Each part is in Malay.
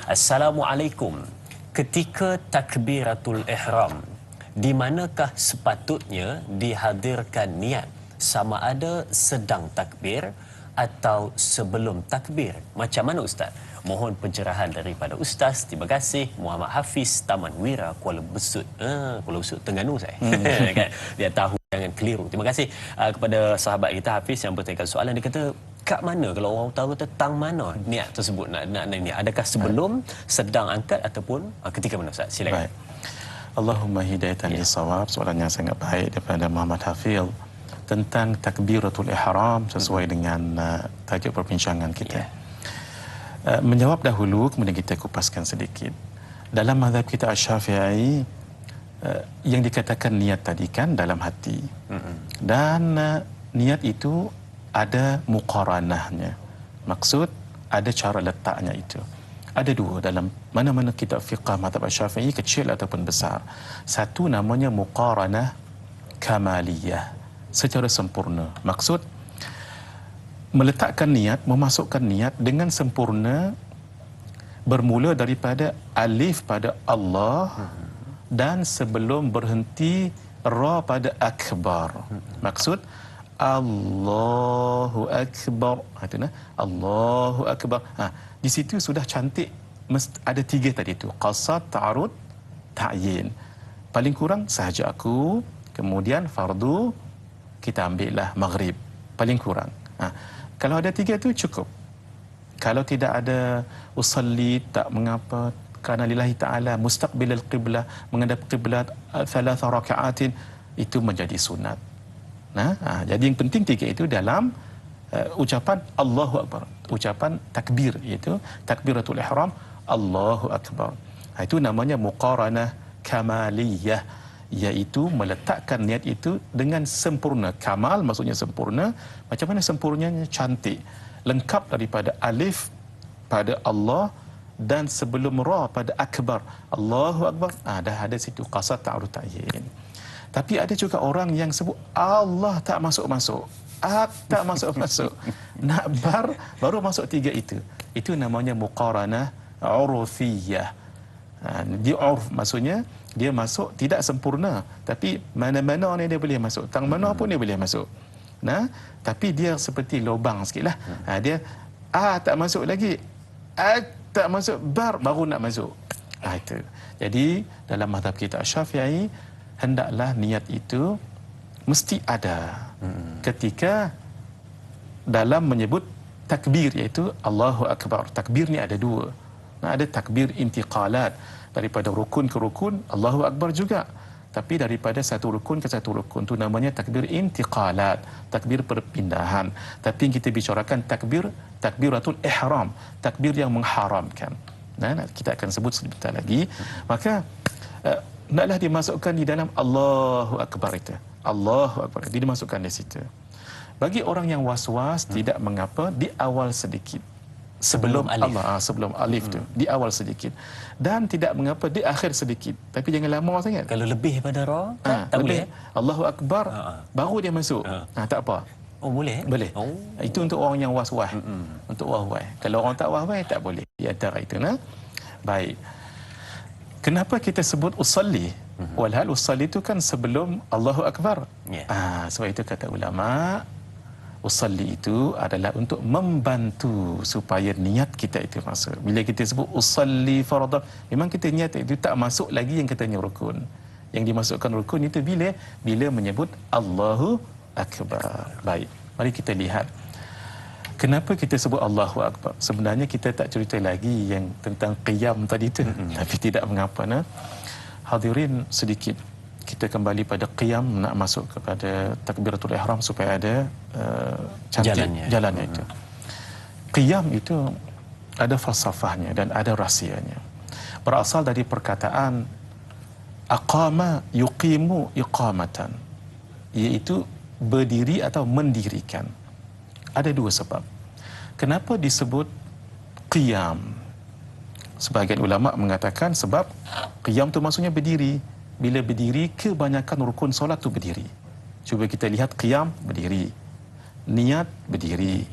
Assalamualaikum. Ketika takbiratul ihram, di manakah sepatutnya dihadirkan niat? Sama ada sedang takbir atau sebelum takbir? Macam mana Ustaz? Mohon pencerahan daripada Ustaz. Terima kasih. Muhammad Hafiz, Taman Wira, Kuala Besut. Kuala Besut, Terengganu saya. Kan? Dia tahu, jangan keliru. Terima kasih kepada sahabat kita Hafiz yang bertanya soalan. Dia kata, kat mana kalau orang utara tentang mana niat tersebut nak niat? Adakah sebelum, sedang angkat ataupun ketika mana Ustaz? Silakan. Baik. Allahumma hidayatan lis-shawab. Soalan yang sangat baik daripada Muhammad Hafiz tentang takbiratul ihram sesuai dengan tajuk perbincangan kita. Menjawab dahulu, kemudian kita kupaskan sedikit. Dalam mazhab kita Asy-Syafi'i, yang dikatakan niat tadi kan dalam hati. Dan niat itu ada muqaranahnya. Maksud, ada cara letaknya itu. Ada dua dalam mana-mana kitab fiqh mazhab Asy-Syafi'i, kecil ataupun besar. Satu namanya muqaranah kamaliyah, secara sempurna. Maksud, meletakkan niat, memasukkan niat dengan sempurna, bermula daripada alif pada Allah dan sebelum berhenti ra pada akbar. Maksud, Allahu Akbar. Allahu Akbar. Di situ sudah cantik, ada tiga tadi itu. Qasad, ta'arud, ta'yin. Paling kurang sahaja aku, kemudian fardu, kita ambillah maghrib. Paling kurang. Kalau ada tiga itu cukup. Kalau tidak ada usalli, tak mengapa, kerana lillahi ta'ala mustaqbilal qiblah, menghadap qiblat, thalatha raka'atin, itu menjadi sunat. Jadi yang penting tiga itu dalam ucapan Allahu Akbar, ucapan takbir, iaitu takbiratul ihram, Allahu Akbar. Itu namanya muqaranah kamaliyah, iaitu meletakkan niat itu dengan sempurna. Kamal maksudnya sempurna. Macam mana sempurnanya? Cantik, lengkap daripada alif pada Allah dan sebelum ra pada akbar, Allahu Akbar. Dah ada situ qasad, ta'arud, ta'yin. Tapi ada juga orang yang sebut Allah tak masuk-masuk, tak masuk-masuk. Nak baru masuk tiga itu. Itu namanya muqaranah urfiyah. Dia urf, maksudnya dia masuk tidak sempurna, tapi mana-mana ni dia boleh masuk, tang mana pun dia boleh masuk. Tapi dia seperti lubang sikitlah. Dia tak masuk lagi, tak masuk, baru nak masuk. Itu. Jadi dalam mazhab kita Syafi'i, hendaklah niat itu mesti ada ketika dalam menyebut takbir, iaitu Allahu Akbar. Takbir ni ada dua. Ada takbir intiqalat, daripada rukun ke rukun, Allahu Akbar juga. Tapi daripada satu rukun ke satu rukun, itu namanya takbir intiqalat, takbir perpindahan. Tapi kita bicarakan takbiratul ihram, takbir yang mengharamkan. Kita akan sebut sebentar lagi. Maka naklah dimasukkan di dalam Allahu Akbar itu. Allahu Akbar, dimasukkan di situ. Bagi orang yang was-was, tidak mengapa, di awal sedikit. Sebelum alif. Sebelum alif tu, di awal sedikit. Dan tidak mengapa di akhir sedikit. Tapi jangan lama sangat. Kalau lebih pada ra, tak boleh. Allahu Akbar, baru dia masuk. Tak apa. Oh, boleh? Boleh. Itu untuk orang yang was-was. Untuk was-was. Kalau orang tak was-was, tak boleh. Di antara itu. Baik. Kenapa kita sebut usalli? Walhal usalli itu kan sebelum Allahu Akbar. Sebab itu kata ulama, usalli itu adalah untuk membantu supaya niat kita itu masuk. Bila kita sebut usalli fardhu, memang kita niat itu tak masuk lagi yang katanya rukun. Yang dimasukkan rukun itu bila menyebut Allahu Akbar. Baik, mari kita lihat kenapa kita sebut Allahu Akbar. Sebenarnya kita tak cerita lagi yang tentang qiyam tadi itu, tapi tidak mengapa. Hadirin, sedikit kita kembali pada qiyam, nak masuk kepada takbiratul ihram supaya ada jalannya itu. Qiyam itu ada falsafahnya dan ada rahsianya. Berasal dari perkataan aqama yuqimu iqamatan, iaitu berdiri atau mendirikan. Ada dua sebab. Kenapa disebut qiyam? Sebahagian ulama mengatakan sebab qiyam tu maksudnya berdiri. Bila berdiri, kebanyakan rukun solat tu berdiri. Cuba kita lihat qiyam, berdiri. Niat, berdiri.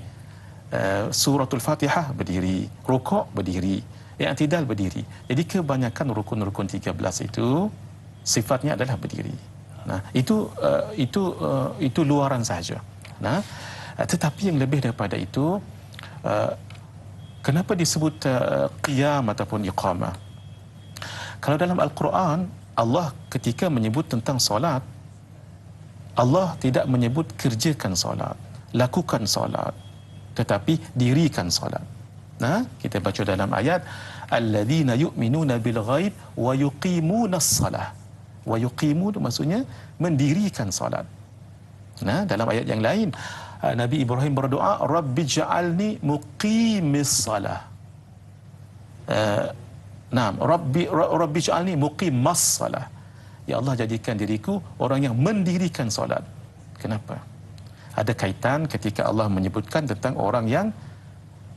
Suratul Fatihah, berdiri. Rukuk, berdiri. i'tidal berdiri. Jadi kebanyakan rukun-rukun 13 itu sifatnya adalah berdiri. Nah, itu luaran sahaja. Nah, tetapi yang lebih daripada itu, kenapa disebut qiyam ataupun iqamah? Kalau dalam Al-Quran, Allah ketika menyebut tentang solat, Allah tidak menyebut kerjakan solat, lakukan solat, tetapi dirikan solat. Nah, kita baca dalam ayat, alladzina yu'minuna bil ghaib wa yuqimunas salah. Wa yuqimu maksudnya mendirikan solat. Nah, dalam ayat yang lain, Nabi Ibrahim berdoa, Rabbi ja'alni muqimis salah. Naam, Rabbi ja'alni muqimas salah. Ya Allah, jadikan diriku orang yang mendirikan solat. Kenapa? Ada kaitan ketika Allah menyebutkan tentang orang yang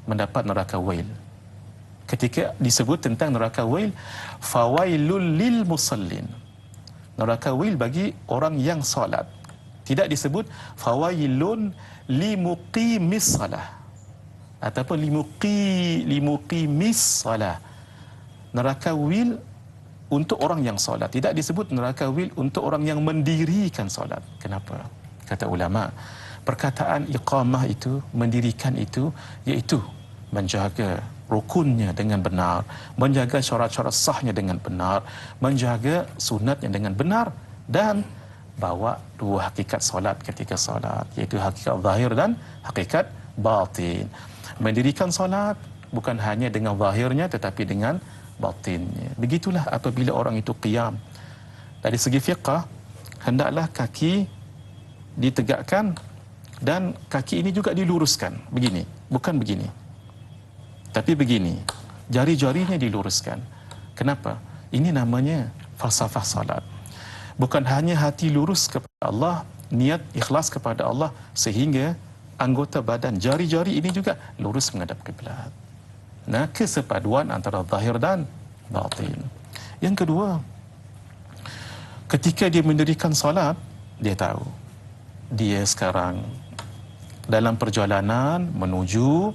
mendapat neraka wail. Ketika disebut tentang neraka wail, fawailul lil musallin. Neraka wail bagi orang yang solat. Tidak disebut fawailun limuqimis salah ataupun limuqimis salah. Neraka wail untuk orang yang solat. Tidak disebut neraka wail untuk orang yang mendirikan solat. Kenapa? Kata ulama, perkataan iqamah itu, mendirikan itu, iaitu menjaga rukunnya dengan benar, menjaga syarat-syarat sahnya dengan benar, menjaga sunatnya dengan benar, dan bawa dua hakikat solat ketika solat, iaitu hakikat zahir dan hakikat batin. Mendirikan solat bukan hanya dengan zahirnya tetapi dengan batinnya. Begitulah apabila orang itu qiyam. Dari segi fiqah, hendaklah kaki ditegakkan dan kaki ini juga diluruskan. Begini, bukan begini, tapi begini. Jari-jarinya diluruskan. Kenapa? Ini namanya falsafah salat. Bukan hanya hati lurus kepada Allah, niat ikhlas kepada Allah, sehingga anggota badan, jari-jari ini juga lurus menghadap kiblat. Nah, kesepaduan antara zahir dan batin. Yang kedua, ketika dia mendirikan salat, dia tahu dia sekarang dalam perjalanan menuju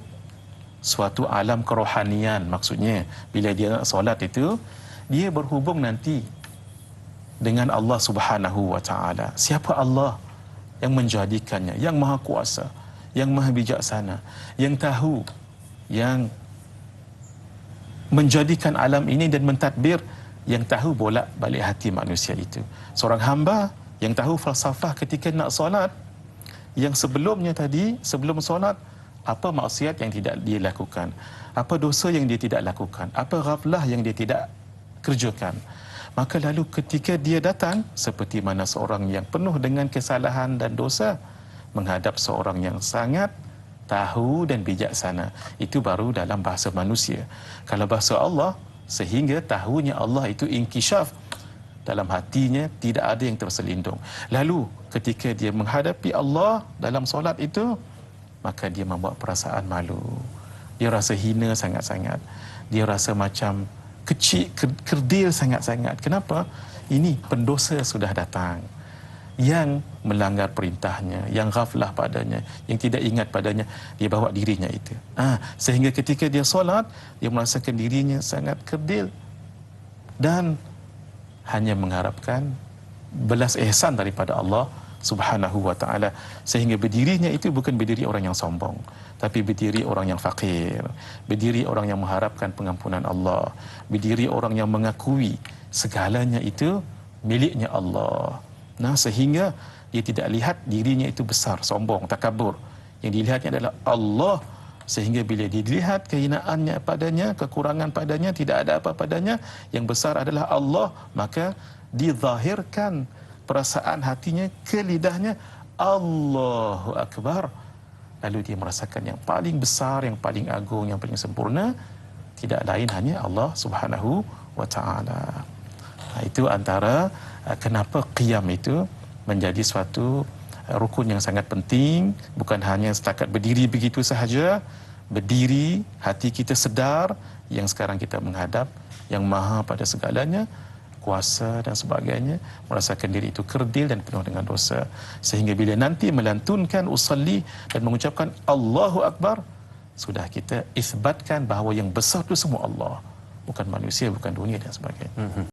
suatu alam kerohanian. Maksudnya, bila dia nak solat itu, dia berhubung nanti dengan Allah Subhanahu wa taala. Siapa Allah? Yang menjadikannya, yang maha kuasa, yang maha bijaksana, yang tahu, yang menjadikan alam ini dan mentadbir, yang tahu bolak-balik hati manusia itu. Seorang hamba yang tahu falsafah ketika nak solat, yang sebelumnya tadi, sebelum solat, apa maksiat yang tidak dia lakukan, apa dosa yang dia tidak lakukan, apa ghaflah yang dia tidak kerjakan. Maka lalu ketika dia datang, seperti mana seorang yang penuh dengan kesalahan dan dosa menghadap seorang yang sangat tahu dan bijaksana, itu baru dalam bahasa manusia. Kalau bahasa Allah, sehingga tahunya Allah itu inkishaf, dalam hatinya tidak ada yang terselindung. Lalu ketika dia menghadapi Allah dalam solat itu, maka dia membawa perasaan malu. Dia rasa hina sangat-sangat. Dia rasa macam kecil, kerdil sangat-sangat. Kenapa? Ini pendosa sudah datang, yang melanggar perintahnya, yang ghaflah padanya, yang tidak ingat padanya, dia bawa dirinya itu. Sehingga ketika dia solat, dia merasakan dirinya sangat kerdil dan hanya mengharapkan belas ihsan daripada Allah Subhanahu wa taala, sehingga berdirinya itu bukan berdiri orang yang sombong, tapi berdiri orang yang fakir, berdiri orang yang mengharapkan pengampunan Allah, berdiri orang yang mengakui segalanya itu miliknya Allah. Nah, sehingga dia tidak lihat dirinya itu besar, sombong, takabur. Yang dilihatnya adalah Allah, sehingga bila dilihat kehinaannya padanya, kekurangan padanya, tidak ada apa padanya, yang besar adalah Allah, maka dizahirkan perasaan hatinya ke lidahnya, Allahu Akbar. Lalu dia merasakan yang paling besar, yang paling agung, yang paling sempurna, tidak lain hanya Allah Subhanahu wa taala. Itu antara kenapa qiyam itu menjadi suatu rukun yang sangat penting. Bukan hanya setakat berdiri begitu sahaja. Berdiri, hati kita sedar yang sekarang kita menghadap yang maha pada segalanya, kuasa dan sebagainya, merasakan diri itu kerdil dan penuh dengan dosa, sehingga bila nanti melantunkan usalli dan mengucapkan Allahu Akbar, sudah kita isbatkan bahawa yang besar itu semua Allah. bukan manusia, bukan dunia dan sebagainya.